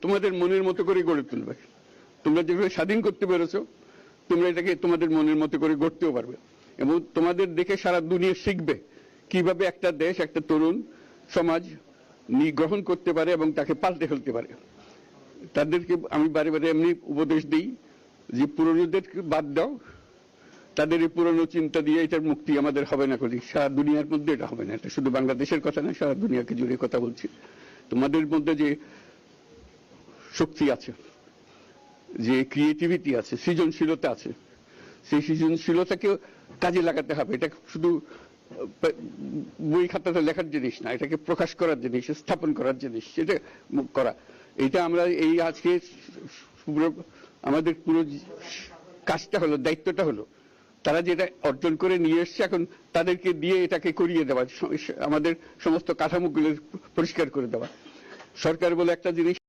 তোমাদের মনের মতো করে গড়ে তুলবে। তোমরা যেভাবে স্বাধীন করতে পেরেছো, তোমরা এটাকে তোমাদের মনের মতো করে গড়তেও পারবে, এবং তোমাদের দেখে সারা দুনিয়া শিখবে কিভাবে একটা দেশ, একটা তরুণ সমাজ গ্রহণ করতে পারে এবং তাকে পাল্টে ফেলতে পারে। তাদেরকে আমি বারে বারে এমনি উপদেশ দিই যে পুরনোদেরকে বাদ দাও, তাদের এই পুরনো চিন্তা দিয়ে এটার মুক্তি আমাদের হবে না। করি সারা দুনিয়ার মধ্যে এটা হবে না। এটা শুধু বাংলাদেশের কথা না, সারা দুনিয়াকে জুড়ে কথা বলছি। তোমাদের মধ্যে যে শক্তি আছে, যে ক্রিয়েটিভিটি আছে, সৃজনশীলতা আছে, সেই সৃজনশীলতাকে কাজে লাগাতে হবে। এটা শুধু বই খাতাতে লেখার জিনিস না, এটাকে প্রকাশ করার জিনিস, স্থাপন করার জিনিস। সেটা করা, এটা আমরা এই আজকে আমাদের পুরো কাজটা হলো, দায়িত্বটা হলো তারা যেটা অর্জন করে নিয়ে এসছে, এখন তাদেরকে দিয়ে এটাকে করিয়ে দেওয়া, আমাদের সমস্ত কাঠামোগুলো পরিষ্কার করে দেওয়া। সরকার বলে একটা জিনিস